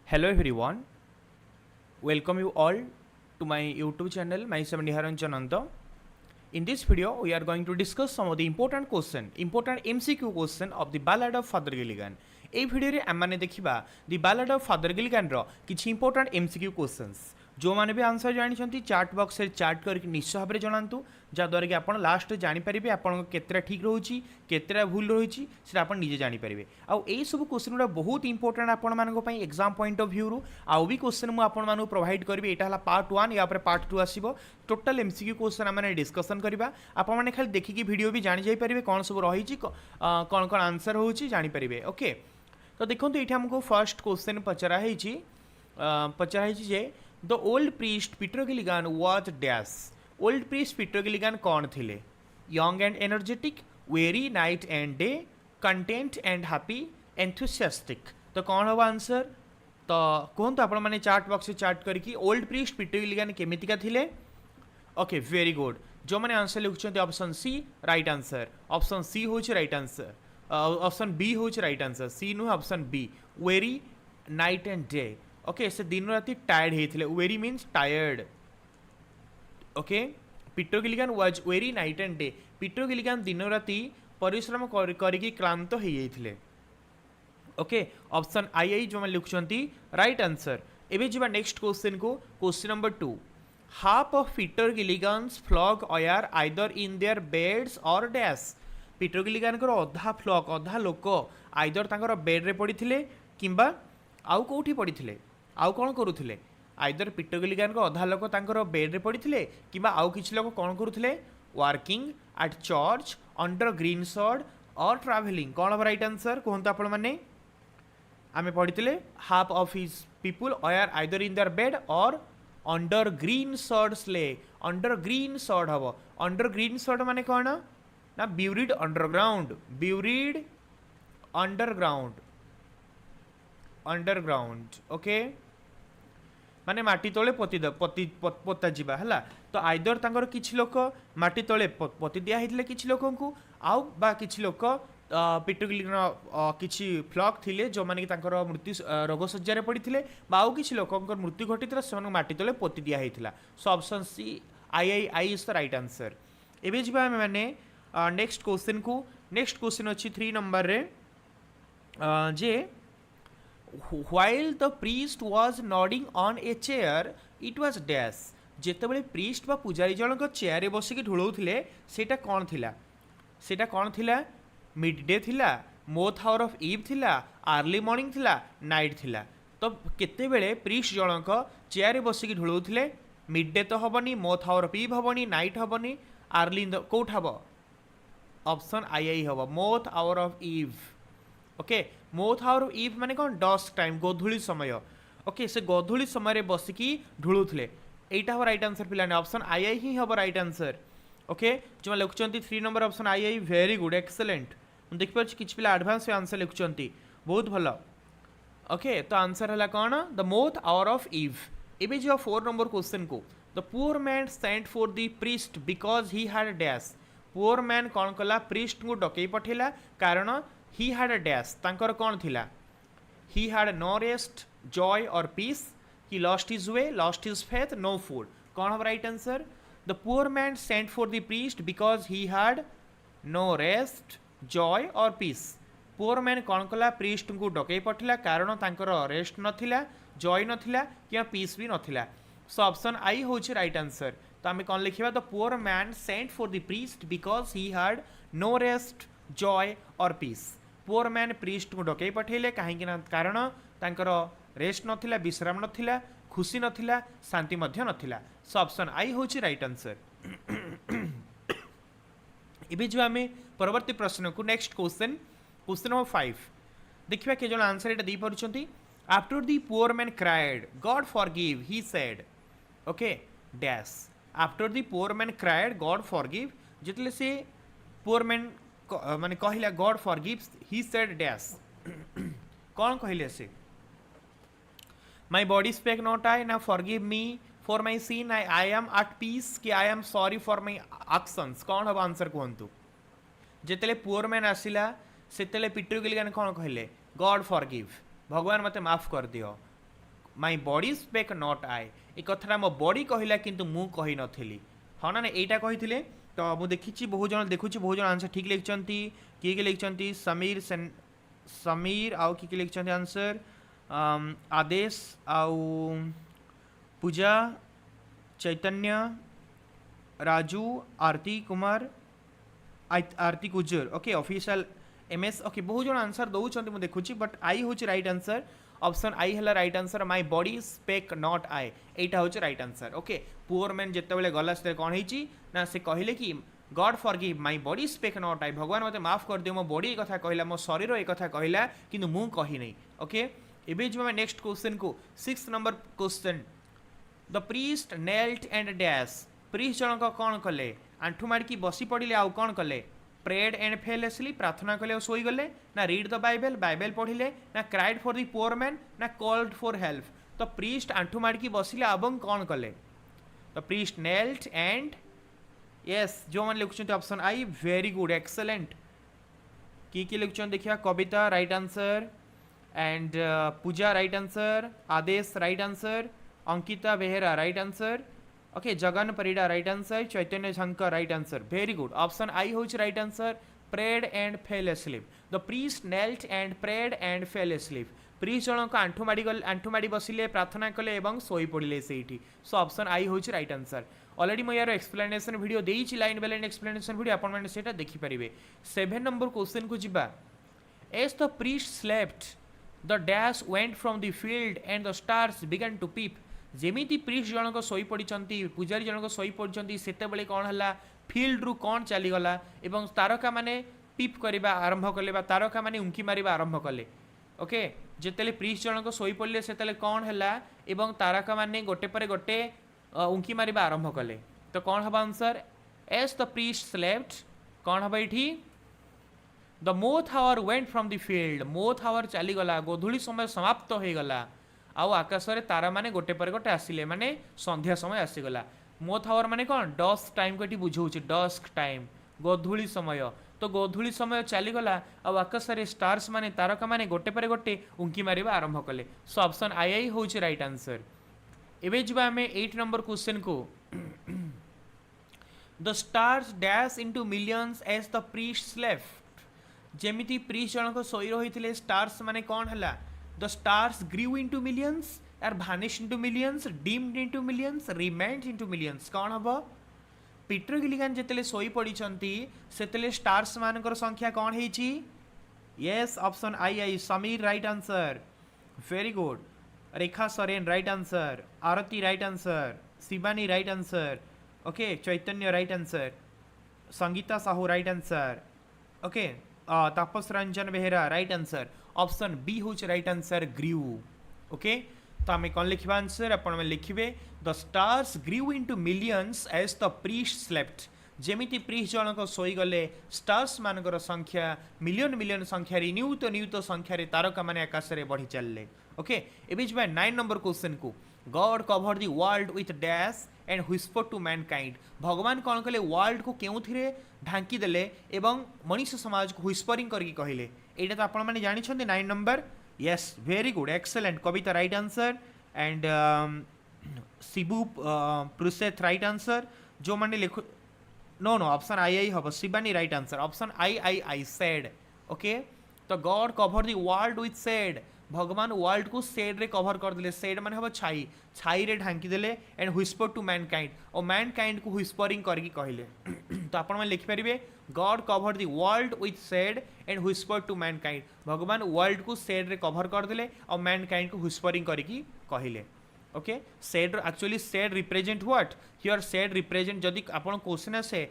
Hello everyone, welcome you all to my YouTube channel, myself Nihar and Nanda. In this video, we are going to discuss some of the important MCQ question of the Ballad of Father Gilligan. এই ভিডিওরে ଆମେ ଦେଖିବା the Ballad of Father Gilligan ର କିଛି important MCQ questions. जो माने भी answer जानिछंती chart box रे chart करके निश्चय भाबरे जणांतु जा द्वारा कि आपण लास्ट रे जानि परिबे आपण केतरा ठीक रहउची केतरा भूल रहउची सेटा आपण निजे जानि परिबे आ एई सब क्वेश्चन गुडा बहुत इंपोर्टेंट आपण मानको पई एग्जाम पॉइंट ऑफ व्यू रु आ भी क्वेश्चन मु आपण मानको प्रोवाइड करबी एटा हला पार्ट 1 या पर पार्ट 2 आसीबो टोटल एमसीक्यू क्वेश्चन हमने डिस्कशन करबा आपण माने खाली देखि कि वीडियो भी जानि जाई परिबे कोन सब रहिची कोन कोन आंसर होउची जानि परिबे ओके तो देखंतु एठी हमको फर्स्ट क्वेश्चन पचरा हेची जे the old priest Peter Gilligan was dash old priest Peter Gilligan कौन थिले young and energetic weary night and day content and happy enthusiastic तो कौन हम आंसर तो कहतु आपण मैंने चार्ट बॉक्स चार्ट करके ओल्ड प्रीस्ट पीटर गिलिगन केमितिका थिले ओके वेरी गुड जो मैंने आंसर लिखुछंती option C right answer option C होछ राइट आंसर ऑप्शन बी होछ राइट आंसर सी नु option B weary night and day okay से दिन राति टायर्ड हेथिले weary means tired okay Peter Gilligan was weary night and day Peter Gilligan दिन राति परिश्रम करिकी क्लांत हो जाइथिले ओके ऑप्शन आई जो मैं लिखुछंती राइट आंसर एबे जिबा नेक्स्ट क्वेश्चन को question number 2 half of Peter Gilligan's flock are either in their beds or dash Peter Gilligan को अधा फ्लॉक अधा लोक आइदर तांकर बेड रे पड़िथिले किंबा आउ कोठी पड़िथिले आउ कौन करुले आइदर पीटर गिलिगन को अधा लोक तांकर बेड रे पड़िथिले किंबा आउ किछि लोक कौन करुले working at church under green sod or travelling कौन हम राइट आंसर कहतु आपण मैंने आम पढ़ी half of his people are either in their bed or under green सॉर्ड स्ले अंडर ग्रीन सॉर्ड हम अंडर ग्रीन सॉर्ड माने कौन ना ब्यूरिड अंडरग्राउंड ओके माने माटी तले पोता जीवा है तो आइदर तांकर किछि लोक माटी तले पोती दिया हेतिले किछि लोकंकु आउ बा किछि लोक पीटर गिलिगन किछि फ्लॉक थिले जो माने कि तांकर मृत्यु रोग सज्जा पड़िथिले बा आउ किछि लोकंकर मृत्यु घटितला से माटी तले पोती दिया हेतिला so option C A is the right answer एबे जिबा माने नेक्स्ट क्वेश्चन अछि 3 नंबर रे जे while the priest was nodding on a chair it was dash जेतेबेले प्रीस्ट बा पुजारी जनक चेयर रे बसिक ढुलौथिले सेटा कौन थिला मिड डे थिला मोथ आवर ऑफ ईव थिला अर्ली मॉर्निंग थिला नाइट थिला तो केतेबेले प्रीस्ट जनक चेयर रे बसिक ढुलौथिले मिड डे तो हबनी मोथ आवर ऑफ ईव हबनी नाइट हबनी अर्ली कोठ हब ऑप्शन आई हब moth our of eve okay moth hour eve माने कौन डस्क टाइम गोधूली समय ओके से गोधूली समय बसिकी ढुलुले एटा हम राइट आंसर पिलाने ऑप्शन आई ही हम राइट आंसर ओके जो लिखुंट 3 number option A very good excellent देख पार्छ किछ पिला एडवांस आंसर लिखुंट बहुत भल ओके तो आंसर है कौन the moth our of Eve एबे जो 4 नंबर क्वेश्चन को the poor man sent for the priest because he had dash poor man कौन कला प्रीस्ट को डकई पठेला कारण he had a dash तांकर कौन थिला he had no rest joy or peace he lost his way lost his faith no food कौन हम right answer the poor man sent for the priest because he had no rest joy or peace poor man कौन कला priest को डकई पठिला कारण तांकर rest नथिला Joy नथिला कि piece भी नथिला सो option आई होछि राइट आंसर तो आमे कौन लिखिबा the poor man sent for the priest because he had no rest joy or peace poor man priest को डकई पठेले कहीं कारण तांकर रेस्ट नथिला विश्राम नथिला खुशी नथिला शांति मध्य नथिला सो ऑप्शन आई होछि राइट आंसर इबे जो आमे परवर्ती प्रश्न को नेक्स्ट क्वेश्चन नंबर 5 देखिबा के जन आंसर एटा दी परछंती after the poor man cried God forgive he said okay dash after the poor man cried God forgive जितले से पुअर मैन माने कहिला God forgives he said dash कौन कहिले से my body spake not I ना forgive me for my sin I am at peace कि I am sorry for my actions कौन हम आंसर कहंतु जेतेले पुअर मैन आसिला सेतेले पीटर गिलिगन कौन कहिले गॉड फॉरगिव भगवान मते माफ कर दियो माय बॉडी स्पेक नॉट आई ए कथा मो बॉडी कहला किंतु मु कहि नथिली हाँ ना एटा कही तो मु देखी बहुत जन देखुची बहुत जन आंसर ठीक लिखिंट किए लिखिंट समीर समीर आउ किए लिखिंट आंसर आदेश आउ पूजा चैतन्य राजू आरती कुमार आरती गुजर ओके ऑफिशियल एमएस ओके बहुत जन आंसर दौरान मुझे देखुची बट आई हूँ राइट आंसर ऑप्शन आई है right answer my body spake not I एटा हूँ right answer okay poor man जिते गला से कौन है से कहले कि God forgive my body spake not I भगवान मते माफ कर दियो मो बॉडी एक कथा कहला मो शरीर एक कथा कहला किंतु मु कहि नहीं ओके एबे जो नेक्स्ट क्वेश्चन को 6 number question the priest knelt and dash priest जनक कौन कले आंठू माड़की बसी पड़े आउ कौन कले प्रेड एंड फेल एसली प्रार्थना कले और सोई गले ना रीड द बाइबल बाइबल पढ़िले ना cried for the poor man ना कॉल्ड फॉर हेल्प तो प्रीस्ट आंठू माड़की बसिले आबं कौन कले the priest knelt and yes जो मैंने लिखुं option A very good excellent कि लिखुं देखिए Kavita right answer and Puja right answer Adesh right answer Ankita Behera right answer okay Jagan Parida right answer Chaitanya Shankar right answer very good option I हूँ right answer prayed and fell asleep the priest knelt and prayed and fell asleep priest जनक आंठू माड़ी बसिले प्रार्थना कले एवं सोई पड़े से सो ऑप्शन आई हूँ राइट आंसर ऑलरेडी मैं यार एक्सप्लेनेशन वीडियो देइछि line by line explanation video आपण माने सेटा देखि परिबे 7 नंबर क्वेश्चन को जिबा as the priest slept the dash went from the field and the stars began to peep जेमिति प्रीस्ट जनक सोई पड़िचंती पूजारी जनक सोई पड़िचंती सेते बेले कोन हला फील्ड रु कोन चली गला एवं तारका माने पीप करबा आरंभ कले बा तारका माने उंकी मारिबा आरंभ कले ओके जेतेले प्रीस्ट जनक सोई पड़ले सेतेले कोन हला एवं तारका माने गोटे परे गोटे उंकी मारिबा आरंभ कले तो कौन हम answer as the priest slept कौन हम ये the moth hour went from the field moth hour चलीगला गोधूली समय समाप्त हो गला आउ आकाश में तारा माने गोटे पर गोटे आसिले माने संध्या समय आसीगला मोथ आवर माने कौन डस्क टाइम को ये बुझाऊँ डस्क टाइम गोधूली समय तो गोधूली समय चलीगला आउ आकाश में स्टार्स माने तारका माने गोटे पर गोटे उंकी मारिबा आरंभ कले सो ऑप्शन आई हूँ राइट आंसर एवं जब आम 8 नंबर क्वेश्चन को the stars dash into millions as the priest slept जेमिति प्रीस्ट जनक सोई रही स्टार्स माने कौन है the stars grew into millions or vanish into millions dimmed into millions remained into millions कौन हम पीटर गिलिगन जिते सोई पड़ी से स्टार्स मान संख्या कौन है yes option A Samir right answer very good Rekha Soren right answer Aarti right answer Shivani right answer okay Chaitanya right answer Sangita Sahu right answer okay Tapas Ranjan Behera right answer option B हूँ राइट आंसर ग्रीव ओके तो आम कौन लिखा आंसर आप लिखे the stars grew into millions as the priest slept जेमिति priest जनक सोईगले स्टार्स मानकर संख्या मिलियन मिलियन संख्यार नियुत नियुत संख्यार तारका माने आकाश में बढ़ी चलले ओके एबे जब 9 नंबर क्वेश्चन को God cover the world with dash and whisper to mankind भगवान कौन कले वर्ल्ड को केउथिरे ढांकी देले एवं मनुष्य समाज को व्हिस्परिंग करके कहले एटा तो आपण माने जानि छथि 9 number yes very good excellent Kavita right answer and Shibu Prusheth right answer जो माने लिखो नो नो ऑप्शन आई हम Shivani right answer option A shade okay तो God cover the world with shade भगवान वर्ल्ड को सेड रे कवर कर दिले सेड माने हम छाई छाई रे ढांकी देले एंड व्हिस्पर टू मैनकाइंड और मैनकाइंड को व्हिस्परिंग करके कहले तो आपण माने लिखि परिबे God cover the world with shade and whisper to mankind भगवान वर्ल्ड को सेड रे कवर कर दिले और मैनकाइंड को व्हिस्परिंग करके कहले okay shade actually shade represent what here shade represent जदि आपण क्वेश्चन आसे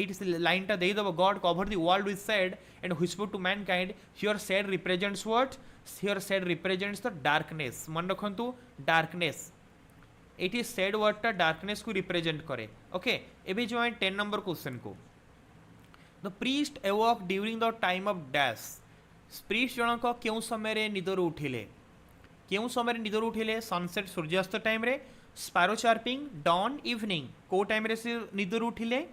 एट लाइन टा दे दबो God cover the world with shade and whisper to Mankind here shade represents what here shade represents the darkness मन रखंतु darkness एटी shade word टा डार्कनेस को रिप्रेजेंट करे ओके एबे जो 10 नंबर क्वेश्चन को the priest awoke during the time of dash priest जनक केउ समय रे निदर उठिले केउ समय निदर उठिले सनसेट सूर्यास्त टाइम रे स्पारो चार्पिंग डॉन इवनिंग को टाइम रे से निदर उठिले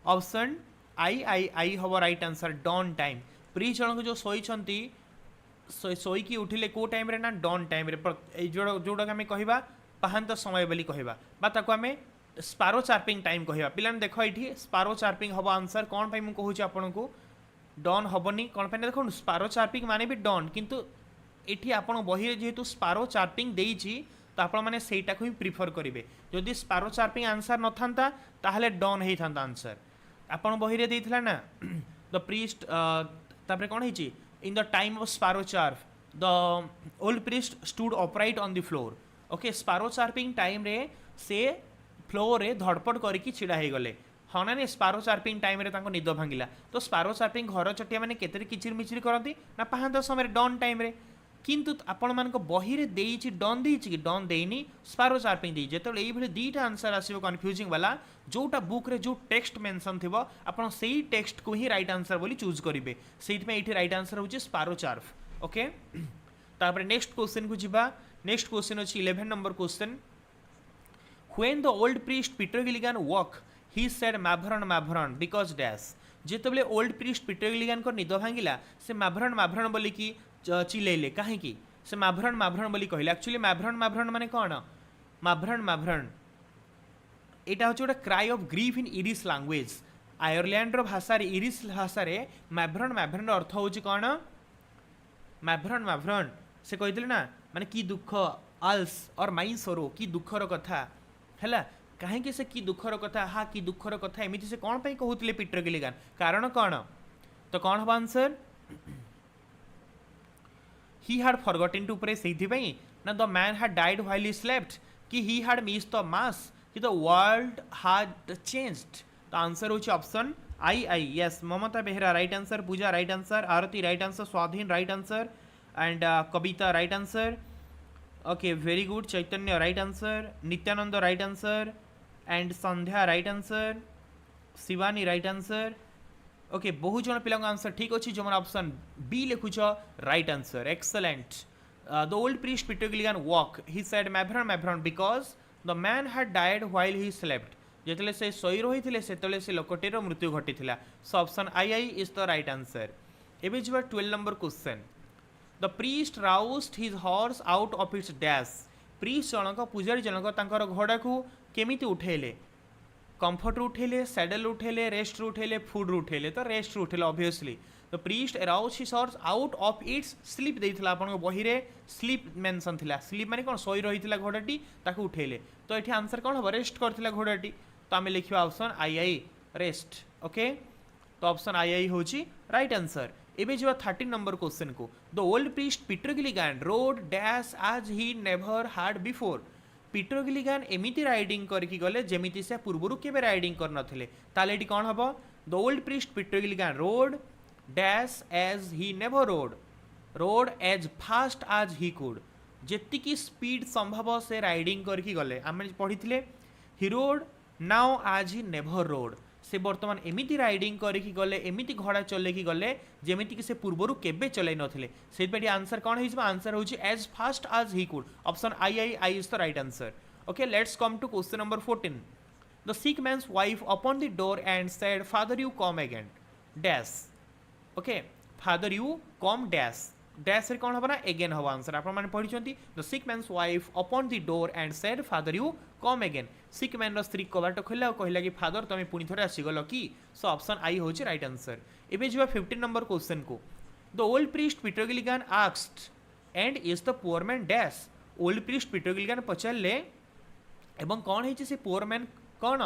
ऑप्शन आई हम right answer dawn time priest जनक जो सोईचंती शोईकी उठिले को टाइम रे ना डॉन टाइम रे जोड़ा आम कहवा पाहांत समय बोली कहवा बा ताको आमे स्पारो चार्पिंग टाइम कहवा पिलाने देख ये स्पारो चार्पिंग हम आंसर कौन पाई मुझे आपन को डन हेनी कौन पे देखो स्पारो चार्पिंग माने भी डन किंतु एठी आपण बही जेहेतु स्पारो चार्पिंग देइछि तो आपण माने सेटा को ही प्रिफर करेंगे जदि स्पारो चार्पिंग आंसर न था ताहले डन ही था आंसर आपण बही रे देइथिला ना द प्रीस्ट तापरे कौन है in the time of sparrow chirp the old priest stood upright on the floor okay sparrow chirping time रे से फ्लोर रे धड़पड़ करके छिड़ा हो गले हाँ ना नहीं स्पारो चार्पिंग टाइम रे तांको निद भांगिला तो स्पारो चार्पिंग घर चटिया मैंने केते किचिर मिचिर करती ना पाहांत समय डन टाइम रे किंतु आपण मान बही रे देइछि डन देइछि कि डन देइनी स्पारो चार्पिंग देइ जेतले एई भली दीटा आंसर आसीबो कन्फ्यूजिंग वाला जोटा बुक रे जो टेक्स्ट मेंशन थिबो आपण सेही टेक्स्ट को ही राइट आंसर बोली चूज करिवे सेहित में एठी राइट आंसर होछि स्पारो चार्प ओके तापर नेक्स्ट क्वेश्चन को जिबा नेक्स्ट क्वेश्चन अछि 11 number question when the old priest Peter Gilligan woke he said mavrone because dash जेतबले ओल्ड प्रीस्ट पीटर गिलिगन को निद भांगिला से मैभरण बोली की चिलेले कहीं से मैभरण बोली कहले एक्चुअली मैभरण माने कौन मैभरण एटा होचे गोटे cry of grief in Irish language Ireland रो भाषा रे इरिश भाषा रे मैभरण अर्थ होची कौन मैभरण से कहते ना माने की दुख आल्स और माई सरो की दुखर कथा हैला कहीं से की दुखर कथा हा की दुखर कथा एमिति से कौन पई कहउतले पीटर गिलिगन कारण कौन तो कौन हम answer he had forgotten to pray सेइथिपई ना the man had died while he slept कि he had missed the mass कि the world had changed तो आंसर होची option I yes Mamata Behera right answer Puja right answer Aarti right answer Swadhin right answer and Kavita right answer okay very good Chaitanya right answer Nityananda right answer and Sandhya right answer Shivani right answer okay बहुत जन पिला आंसर ठीक अच्छे जो option B लिखुच right answer excellent the old priest Peter Gilligan woke he said mavrone because the man had died while he slept जेतले से सोई रही सेतले से लोकटीर मृत्यु घटी so option I is the right answer एबे जिबा 12 number question the priest roused his horse out of its dash priest जनक पूजारी जनक तांकर घोड़ा को केमिति उठेले कंफर्ट उठेले सैडल उठेले रेस्ट उठेले फूड उठेले तो रेस्ट उठेले ऑब्वियसली तो priest arouse his horse out of its sleep देइथिला आपन बही रे स्लीप मेंशन थिला स्लीप माने कोन सोई रहिथिला घोड़ाटी ताकू उठेले तो एठी आंसर कोन हो रेस्ट करथिला घोड़ाटी तो आमे लिखिबा ऑप्शन आई रेस्ट ओके तो ऑप्शन आई होची राइट आंसर एबे जो 13 नंबर क्वेश्चन को the old priest Peter Gilligan rode dash as he never had before Peter Gilligan एमिति राइडिंग करके गले जेमिति से पूर्वरु केबे राइडिंग कर नथिले ताले एटी कोन हबो the old priest Peter Gilligan rode dash as he never rode as fast as he could जेति की स्पीड संभव से राइडिंग करके गले आमे पढिथिले he rode now as he never rode से बर्तमान एमिति राइडिंग करके गले एमिति घोड़ा चलेकी गले जेमिति कि से पूर्वरु केबे चलै नथिले से पेटी आंसर कोन हिजबा आंसर होची as fast as he could option I is the right answer okay let's come to question number 14 the sick man's wife open the door and said father you come again dash okay father you come dash dash रे कोन हबना again हबो answer आपण माने पढिचंती the sick man's wife open the door and said father you come again sick man स्त्री कबाट खोला कहला कि फादर तुम पुणी थे आसीगल कि सो ऑप्शन आई होची राइट आंसर एबे जिबा 15 नंबर क्वेश्चन को the old priest Peter Gilligan asked and is the poor man dash old priest Peter Gilligan पचारले एवं कौन है से पुअर मैन कौन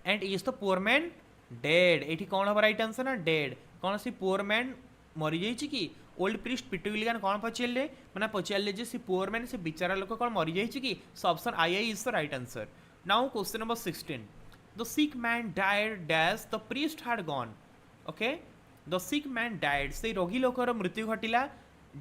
and is the poor man dead एठी कौन हम राइट आंसर ना डेड कौन से पुअर मैन मरी जाइए कि ओल्ड प्रीस्ट पीटर गिलिगन कौन पचारे मैंने पचारे जे पुअर मैन से बिचारा लोक कौन मरी जाइए कि so option I is the right answer now question number 16 the sick man died dash the priest had gone okay the sick man died से रोगी लोकर मृत्यु घटिला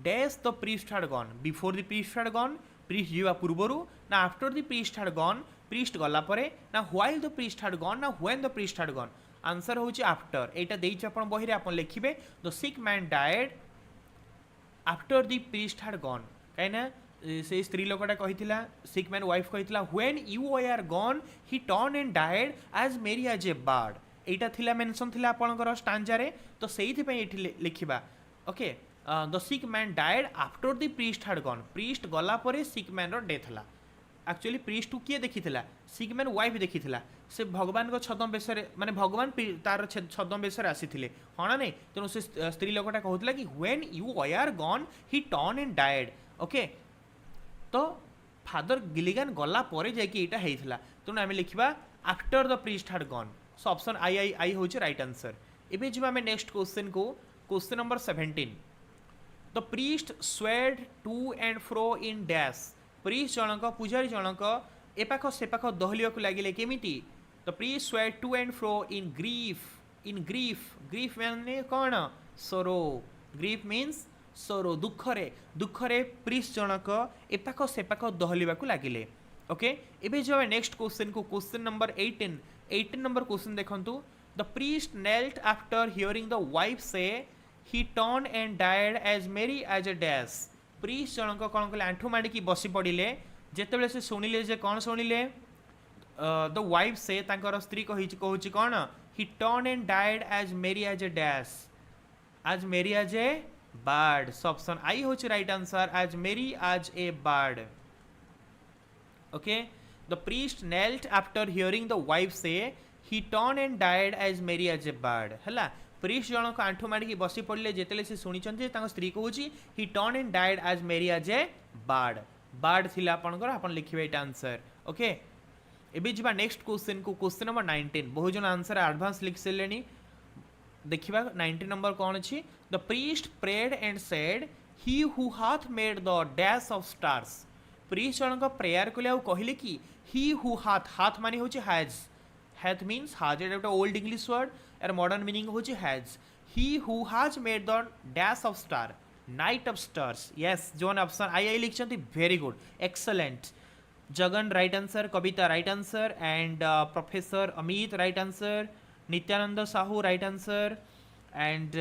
dash the priest had gone before the priest had gone priest जीवा पूर्वरु ना after the priest had gone priest गला परे ना while the priest had gone ना when the priest had gone answer होची आफ्टर एटा देइछ आपण बही रे आपण लिखिबे the sick man died after the priest had gone काइना से स्त्री लोकटा कहिथिला सिक मैन वाइफ कहिथिला when you are gone he turn and died as merry as a bird एटा थिला मेंशन थिला आपनकर स्टांजा रे तो सेइथि पई एठी लिखिबा okay the sick man died after the priest had gone priest गला परे सिक मैन रो डेथ हला एक्चुअली प्रीस्ट किए देखी सिक मैन वाइफ देखी से भगवान को छदम बेस माने भगवान तार छदम बेस आसी हाँ ना नहीं तेणु से स्त्री लोकटा कहूला कि when you are gone he turn and died okay तो फादर गिलिगन गला परे जाकि एटा हेइथला तेणु आम लिखा after the priest had gone so option I हूँ राइट आंसर एबे जिबा आमे नेक्स्ट क्वेश्चन को question number 17 the priest swayed to and fro in dash priest जनक पूजारी जनक एपाख सेपाख दहलिया को लगिले केमिति the priest swayed to and fro in grief माने कौन सरो ग्रीफ मीन्स सरो दुखरे प्रीस्ट जनक एपाख सेपाख दहलिया को लगिले ओके एबे जो नेक्स्ट क्वेश्चन को क्वेश्चन नंबर 18 नंबर क्वेश्चन देखंतु the priest knelt after hearing the wife से he turned and died as merry as a dash priest जनक कौन कले आंठू माड़ी बसी पड़े जिते से शुणिले जे कौन शुणिले द वाइफ से तांकर स्त्री कहूँ कौन he turned and died as merry as a dash as merry as a bird so option I होची right answer as merry as a bird okay the priest knelt after hearing the wife say he turned and died as merry as a bird हला priest जनक आंठू माड़ी बसी पड़े जिते से शुणी स्त्री कहूँ he turn and died as merry as a bird थिला आपनकर आपन लिखिबे एटा आंसर ओके एबे जिबा नेक्स्ट क्वेश्चन को क्वेश्चन नंबर 19 बहुत जन आंसर एडवांस लिख सेलेनी देखिबा 19 नंबर कौन अछि the priest prayed and said he who hath made the dash of stars priest जनक प्रेयर कले कहले कि ही हु हाथ माने होछि हैज मीन्स हाज एटा ओल्ड इंग्लिश वर्ड यार मॉडर्न मीनिंग होची has he who hath made the dash of star night of stars yes जोन ऑप्शन आई लिखछंती very good excellent Jagan right answer Kavita right answer and professor Amit right answer Nityananda Sahu right answer and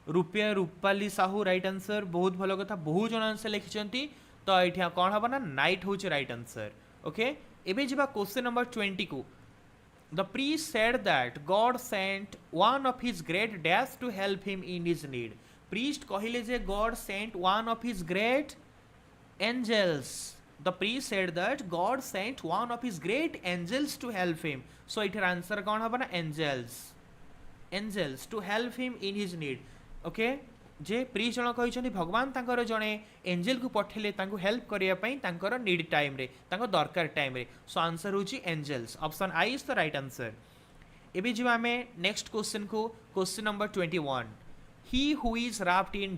Rupali Sahu right answer बहुत भलो कथा बहुत जन answer लिखछंती तो एठिया कोन हबो ना नाइट होची राइट आंसर ओके एबे जिबा क्वेश्चन नंबर 20 को The priest said that God sent one of his great dash to help him in his need. Priest कहले जे God sent one of his great angels. The priest said that God sent one of his great angels to help him. So it answer कौन हबो ना angels to help him in his need. Okay? J priest जन कहते भगवान तांकर जड़े angel को पठेले तांको हेल्प करने तांकर नीड टाइम रे तांको दरकार टाइम रे सो आंसर होची angels option I is the right answer एबे जो आमे नेक्स्ट क्वेश्चन को question number 21 he who is wrapped in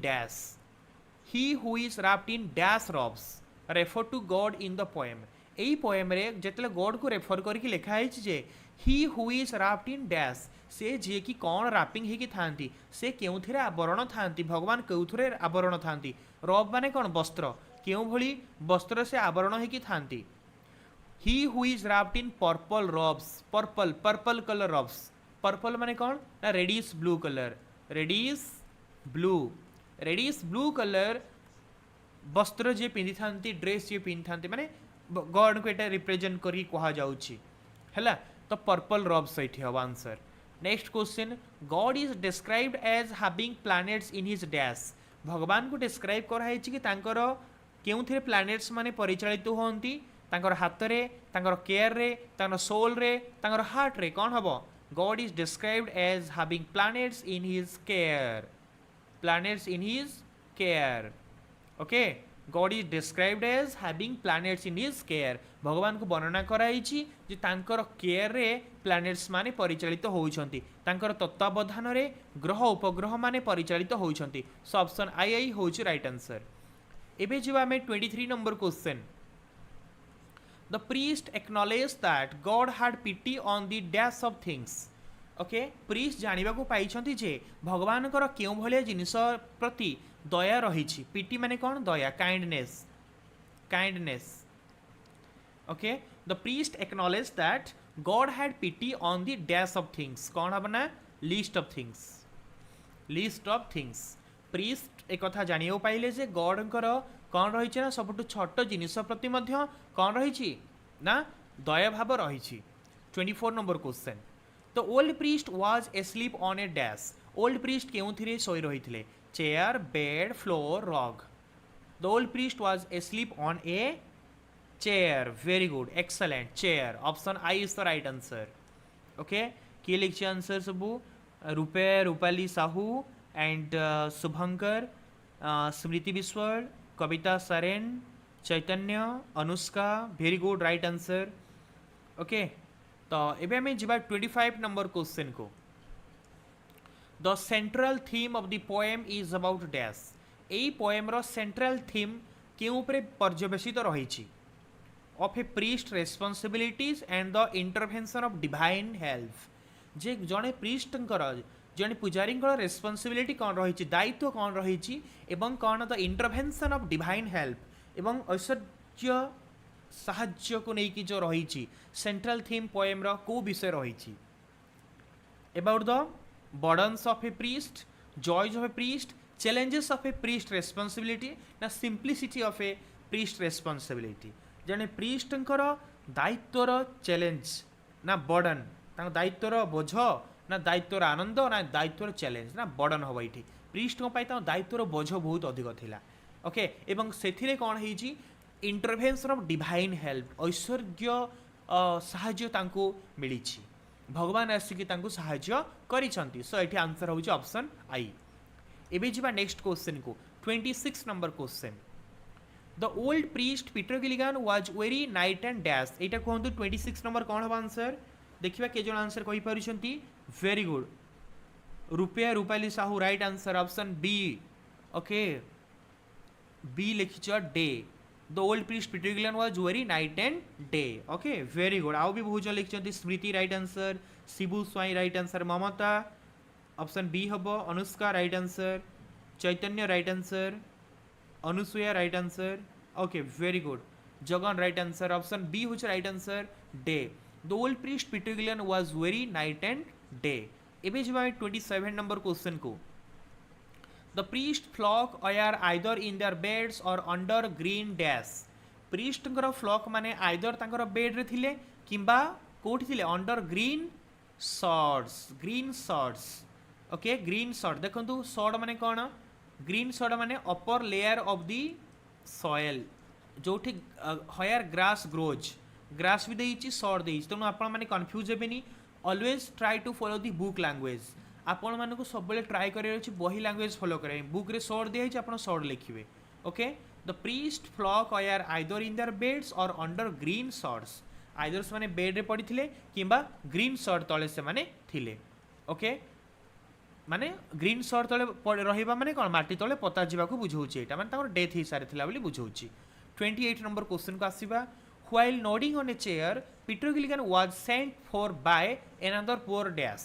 dash robes refer to God in the poem एई पोएम रे जेतले गॉड को रेफर करके लिखा है जे he who is wrapped in dash से जी कि कौन रैपिंग होगी थांती से केउथिरे आवरण थांती भगवान केउथिरे आवरण थांती रब माने कौन वस्त्र केउ भली वस्त्र से आवरण होगी थांती he who is wrapped in purple robes purple colour robes purple माने कौन ना रेडिश ब्लू कलर वस्त्र जे पिंधि थांती ड्रेस जे पिंधि थांती माने गॉड को एटा रिप्रेजेंट करी कहा जाउची हैला तो पर्पल रॉब्स एठी हवा answer next question God is described as having planets in his dash भगवान को डिस्क्राइब कराई कि तांकर केउथिरे प्लैनेट्स माने परिचालित होंती तांकर हाथ रे तांकर केयर रे तांकर सोल रे तांकर हार्ट रे कौन हबो God is described as having planets in his care okay God is described as having planets in his care भगवान को वर्णना कराई जे तांकर केयर रे प्लैनेट्स माने परिचालित होउछंती तांकर तत्वावधान रे ग्रह उपग्रह माने परिचालित होउछंती सो ऑप्शन आई होउछ राइट आंसर एबे जिबा में 23 number question the priest acknowledge that God had pity on the dash of things okay priest जानिबा को पाइछंती जे भगवान कर केउ भले जिनिस प्रति दया रहिछि पिटी माने कौन दया kindness okay the priest acknowledge that God had pity on the dash of things कौन हम ना लिस्ट ऑफ थिंग्स प्रीस्ट एक कथा जानियो पाइले जे गॉड कौन रही ना सबुठ छोट जिनिस प्रति मध्य कौन रही ना दया भाव रही 24 number question the old priest was asleep on a dash old priest केउथिरे सोई रहिथिले chair bed floor rug the old priest was asleep on a chair very good excellent chair option I is the right answer okay किए लिखिए answer सबू रूपे Rupali Sahu and Shubhankar Smriti Biswal Kavita Saren Chaitanya Anushka very good right answer okay तो एबे हमें जिबा 25 नंबर क्वेश्चन को the central theme of the poem is about dash एई पोएम रो सेंट्रल थीम के ऊपर पर्यवेसित रही of a priest responsibilities and the intervention of divine help जे जड़े प्रीस्ट जड़े पुजारी रेस्पॉन्सिबिलिटी कौन रही दायित्व कौन रही एवं कौन the intervention of divine help एवं ऐश्वर्य साहाय्य को लेकिन जो रही सेंट्रल थीम पोएम रो को विषय रही about the burdens of a priest joys of a priest challenges of a priest responsibility ना simplicity of a priest responsibility जड़े प्रीस्ट दायित्वर चैलेंज ना बर्डन दायित्वर बोझ ना दायित्वर आनंद ना दायित्वर चैलेंज ना बर्डन हम ये प्रीस्ट दायित्वर बोझ बहुत अधिक थिला ओके एवं से कौन है इंटरवेंशन ऑफ डिवाइन हेल्प ऐश्वर्य साहाय्य मिली भगवान आसिक साहाय्य करिसंती सो ये आंसर होची ऑप्शन आई एबे जिबा नेक्स्ट क्वेश्चन को 26 number question the old priest Peter Gilligan was weary night and dash Etah कहंतु 26 number कौन हम आंसर देखिबा के जण आंसर कहि परिसंती वेरी गुड रुपया Rupali Sahu right answer option B okay B लिखिच day the old priest Peter Gilligan was weary night and day okay very good आउ भी बहुत जण लिखिचंती Smriti right answer Shibu Swain right answer Mamata option B हबो Anushka right answer Chaitanya right answer Anusuya right answer okay very good Jagan right answer option B हुच right answer day the old priest Peter Gilligan was weary night and day एबे जिबा 27 number question को the priest flock are either in their beds or under green dash priest flock माने either तांकर bed रे थिले किंबा कोठी थिले under green shorts okay green short देखंतु शॉर्ट माने कोन ग्रीन शॉर्ट माने upper layer of the soil where हायर ग्रास ग्रोज ग्रास भी देइछि शॉर्ट देइछि तेणु आपण माने कंफ्यूज हेबेनी always try to follow the book language आपण मानको सब बेले ट्राई करियर अछि बही लैंग्वेज फॉलो करे बुक रे शॉर्ट दिया आपण शॉर्ट लिखिबे okay the priest flock are either in their beds or under green shorts either से माने बेड रे पड़िथिले किंबा ग्रीन शॉर्ट तळे से माने थिले ओके माने ग्रीन शॉर्ट तले रहिबा माने कोन माटी तले पता जिबा को बुझौछि एटा माने ताकर डेथ हि सारे थिला बोली बुझौछि 28 नंबर क्वेश्चन को आसीबा while nodding on a chair Peter Gilligan was sent for by another poor dash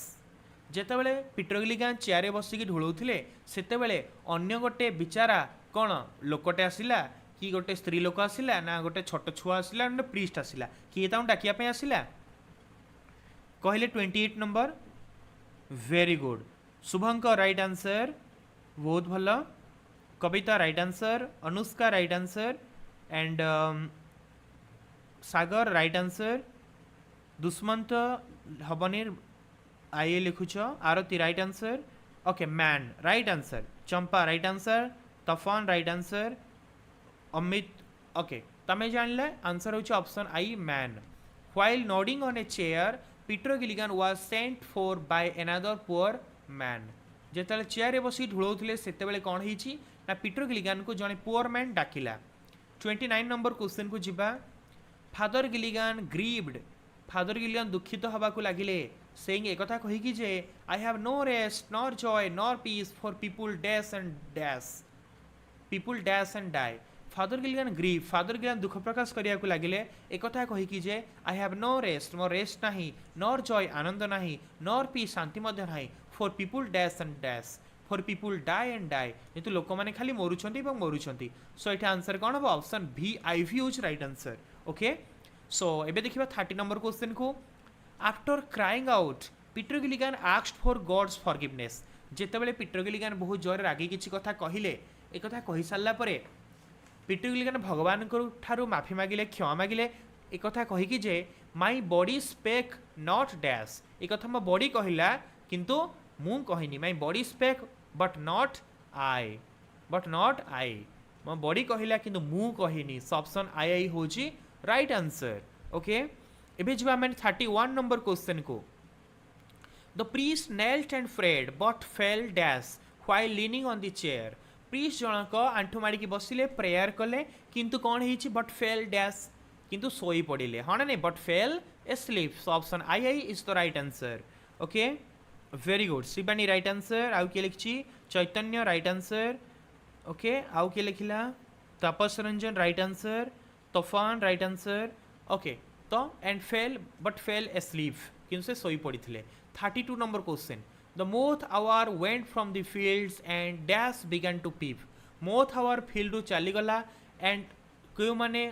जेते बेले पीटर गिलिगन चेयर बसी की ढुलौथिले सेते बेले अन्य गोटे बिचारा कोन लोकटे आसिला कि गोटे स्त्री लोक आसिला ना गोटे छोट छुआ आसिला ना प्रीस्ट आसिला कि ताऊ डाकिया पे आसिला कहले 28 number very good Shubhankar right answer बहुत भल Kavita right answer Anushka right answer and Sagar right answer Dushmant हबनीर आइए लिखुच आरती राइट आंसर ओके मैन right answer Champa right answer Tofan right answer Amit okay तमें जानले आंसर होची ऑप्शन आई मैन while nodding on a chair Peter Gilligan was sent for by another poor man जेतले chair बसी ढुलौथिले सेते बेले कोन हिची ना पीटर गिलिगन को जने पुअर मैन डाकिला 29 नंबर क्वेश्चन को जिबा father Gilligan grieved father Gilligan दुखित हबा को लागिले सेइंग एक कथा कहि कि जे I have no rest nor joy nor peace for people dash and die father Gilligan grieve father Gilligan दुख प्रकाश करिया को लागिले एक कथा कहि कि जे आई हैव नो रेस्ट मोर रेस्ट नाही नॉर जॉय आनंद नाही नॉर पीस शांति मध्य नाही for people dash and dash for people die and die जेतु लोक माने खाली मरुछंती एवं मरुछंती सो एटा आंसर कोन हो option B I V is right answer okay so एबे देखिबा 30 नंबर क्वेश्चन को after crying out Peter Gilligan asked for God's forgiveness जेते बेले पीटर गिलिगन बहुत जोर रागी किछि कथा कहिले एक कथा कहि सारला परे पीटर गिलिगन भगवान को ठारू माफी मागिले क्षमा मागिले एक कथा कहि कि जे my body spake not dash एक कथा मो बॉडी कहिला किंतु मु कहनी my body spake but not I मो बॉडी कहला किंतु मु कहनी ऑप्शन आई होची राइट आंसर ओके एबे जब हम 31 नंबर क्वेश्चन को the priest knelt and prayed but fell dash while leaning on the chair priest जनक आंठु मारिकी बसिले प्रेयर कले किंतु कौन होइछि बट फेल डैश किंतु सोई पड़िले हाँ ना नहीं but fell asleep so option I is the right answer okay very good Shivani right answer आउ किए लिखी चैतन्य राइट आंसर ओके आउ किए लिखिला Tapas Ranjan right answer Tofan right answer okay तो and fell but fell asleep किंतु से सोई पड़िथिले 32 number question the moth hour went from the fields and dash began to peep moth hour field चलीगला एंड क्यों माने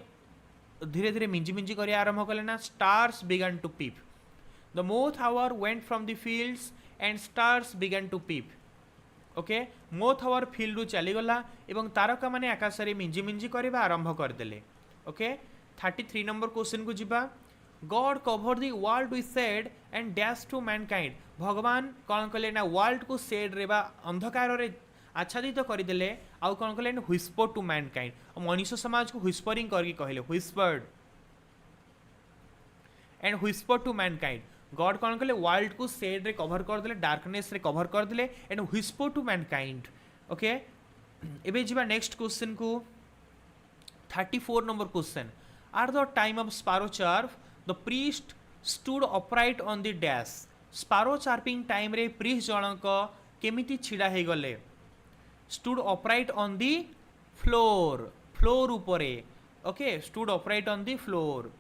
धीरे धीरे मिंजी मिंजी कर आरंभ कले ना stars began to peep the moth hour went from the fields and stars began to peep okay moth hour field रु चलीगला एवं तारका माने आकाश रे मिंजी मिंजी करबा आरंभ करदेले ओके 33 नंबर क्वेश्चन को जिबा God cover the world with shade and dash to mankind भगवान कौन कले ना वर्ल्ड को शेड रे बा अंधकार रे आच्छादित करदेले आउ कौन कले व्हिस्पर टू मैनकाइंड मनुष्य समाज को व्हिस्परिंग करके कहले whispered and whisper to mankind God कौन कले वर्ल्ड को शेड रे कवर करदेले डार्कनेस रे कवर करदेले and whisper to mankind okay एबे जिबा नेक्स्ट क्वेश्चन को 34 number question at the time of sparrow chirp the priest stood upright on the dash sparrow chirping time रे प्रीस्ट जनक केमिति छिड़ा हे गले stood upright on the floor उपरे okay stood upright on the floor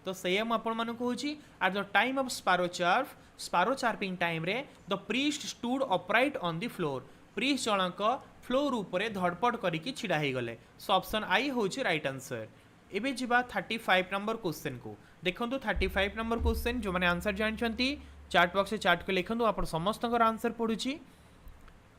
तो से आपण मन कहूची at the time of sparrow chirping time रे the priest stood upright on the floor priest जनक फ्लोर उपरे धड़पड़ करिकी छिड़ा हे गले सो ऑप्शन आई होची राइट आंसर एबे जिबा 35 नंबर क्वेश्चन को देखंतु 35 नंबर क्वेश्चन जो माने आंसर जानछंती चार्ट बॉक्स से चार्ट को लिखंतु आपण समस्तकर आंसर पढुची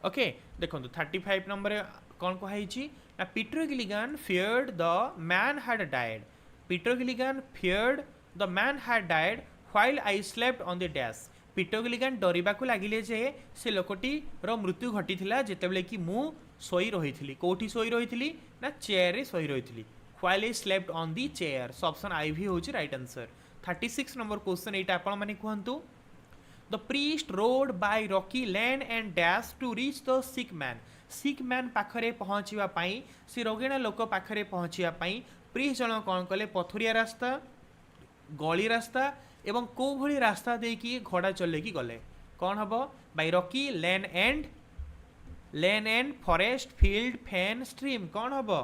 ओके देखंतु 35 नंबर कोन कहाइची ना Peter Gilligan feared the man had died Peter Gilligan feared the man had died while I slept on the dash Peter Gilligan डरिबा को लागिले जे से लोकटी रो मृत्यु घटिथिला जेतेबेले कि मु सोई रहिथिली कोठी सोई रहिथिली ना चेयर रे सोई रहिथिली while I slept on the chair so option I भी होची राइट आंसर 36 नंबर क्वेश्चन एटा आपण माने कहंतु the priest rode by rocky land and dash to reach the sick man पाखरे पहुंचीबा पई से रोगिणा लोक पाखरे पहुंचीबा पई प्रीस्ट जन कोन कले पथुरिया रास्ता गली रास्ता एवं को भली रास्ता दे कि घोड़ा चले कि गले कौन हबो by rocky lane and forest field fen stream कौन हबो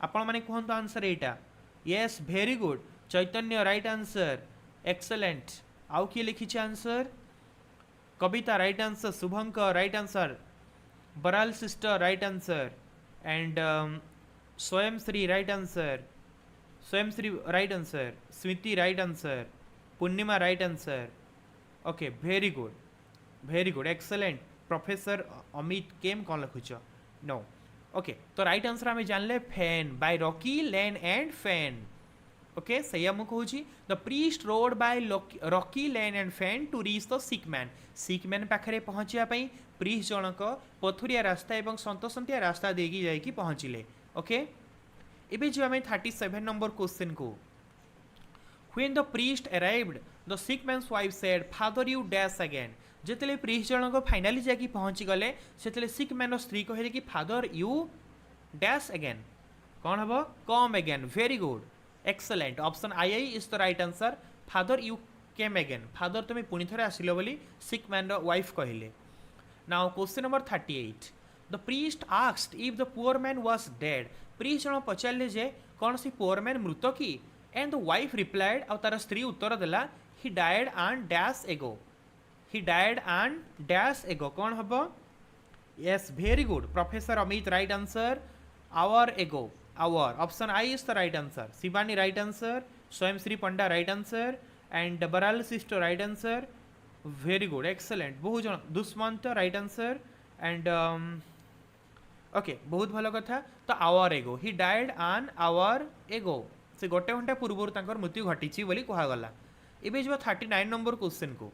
आपण माने कहंतु आंसर एटा yes very good Chaitanya right answer excellent आउ कि लिखिछ answer Kavita right answer Shubhankar right answer Baral sister right answer and Swayam Shri right answer right answer Smriti right answer Purnima right answer okay very good excellent professor Amit came कौन लिखुच नो ओके तो right answer आम जानले fan bye rocky land and fen okay सही हम कहूँ the priest rode by rocky land and fen to reach the sick man पाखे पहुँचापी प्रीस्ट जनक पथुरिया रास्ता एवं सन्तसंतिया रास्ता देकी जाइकी पहुँचले ओके एबे जो आम 37 नंबर क्वेश्चन को When the priest arrived, the sick man's wife said, "Father, you dash again." जेतले प्रीस्ट जनक फाइनाली जाकी पहुँची गले सेतले सिक मैन स्त्री कहले कि फादर यू डैश अगेन कौन हम come again very good excellent option I is the right answer father you came again father तुम्हें पुणी थे आसिल बोली सिक मैन वाइफ कहले now question number 38 the priest asked if the poor man was dead priest जन पचारे जे कौन सी poor man मृत कि एंड द वाइफ रिप्लाइड और तार स्त्री उत्तर देला ही डायड एंड डैश एगो कौन हम yes very good professor Amit right answer आवर एगो आवर option I is the right answer Shivani right answer Swayam Shri Panda right answer and Baral sister right answer very good excellent बहुत जन Dushmant right answer and okay बहुत भल कथा तो आवर एगो ही डायड एंड आवर एगो से गोटे घंटा पूर्व मृत्यु घटी बोली कहगला एवं जो 39 नंबर क्वेश्चन को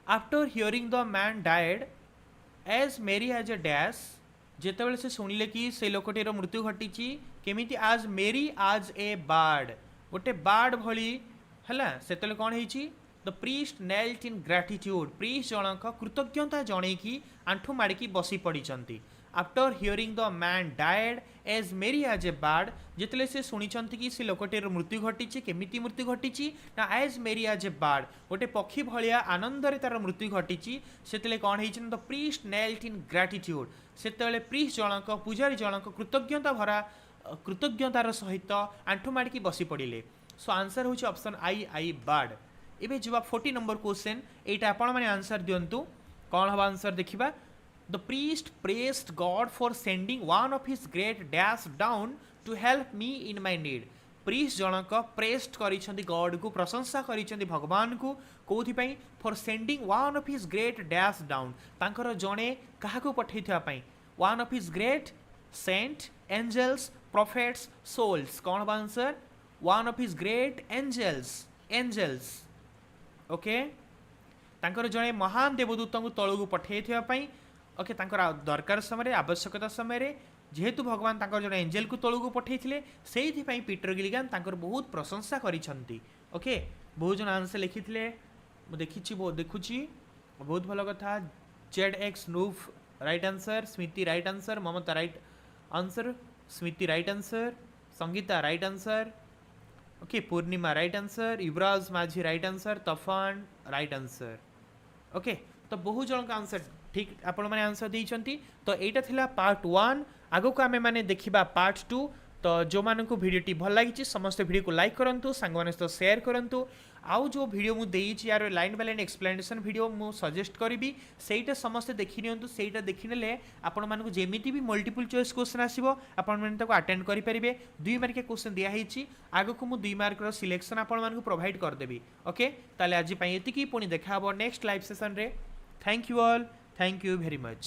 after hearing the man died as merry as a dash जेतेबेले से शुणिले कि से लोकटीर मृत्यु घटी केमिति आज मेरी आज ए बार्ड गोटे बार्ड भली है से कौन है the priest knelt in gratitude priest जनक कृतज्ञता जनईकि आंठू माड़िकी बसी पड़ी after hearing the man died as merry as a bird जिते से शुणी कि से लोकटीर मृत्यु घटी केमिति मृत्यु घटी ना as merry as a board गोटे पक्षी भाया आनंदरे तार मृत्यु घटी से कौन है द प्रीस्ट नेल्ट इन ग्राटिट्यूड से प्रीस्ट जनक पूजारी जनक कृतज्ञता भरा कृतज्ञतार सहित आंठू माड़िकी बसी पड़े सो आंसर हूँ ऑप्शन आई बार्ड एबे जब 40 नंबर क्वेश्चन एटा आपण माने आंसर दियंतु कौन हम आंसर देखिबा the priest praised God for sending one of his great dash down to help me in my need priest जनक प्रेस्ड करिसेंती गॉड को प्रशंसा करिसेंती भगवान को कोथि पई for sending one of his great dash down तांकर जणे काहा को पठैथिया पई one of his great saint angels prophets souls कौन हम answer one of his great angels okay तांकर जड़े महान देवदूत को तलू को पठे ओके तांकर दरकार समय आवश्यकता समय जेहेतु भगवान तांकर जड़े एंजेल को तलू को पठे से पीटर गिलिगन तांकर बहुत प्रशंसा करिसेंती ओके बहुत जन आंसर लिखी देखी देखुची बहुत भल कथा जेड एक्स नूफ right answer Smriti right answer Mamata right answer Smriti right answer Sangeeta right answer okay Purnima right answer Yuvraj Majhi right answer Tofan right answer okay तो बहुत जन का आंसर ठीक आपण मैंने आंसर देइछंती तो एटा थिला पार्ट 1 आगो को आमे माने देखिबा पार्ट 2 तो जो मानक भिडियोटी भल लगी समस्त भिडियो को लाइक करंतु सांग माने तो शेयर करंतु आउ जो भिडियो मु देइछि यार line by line explanation video मु सजेस्ट करिबी सेटा समस्त देखि नियंतु सेटा देखिनेले आपण मानक जेमिति भी मल्टीपल चॉइस क्वेश्चन आसीबो आपण माने ताको अटेंड करि परिबे 2 मार्क के क्वेश्चन दिया हिछि आगो को मु 2 मार्क रो सिलेक्शन आपण मानक प्रोवाइड कर देबी ओके ताले आज पई एतिकी पुनी देखा हबो नेक्स्ट लाइव सेशन रे thank you all thank you very much.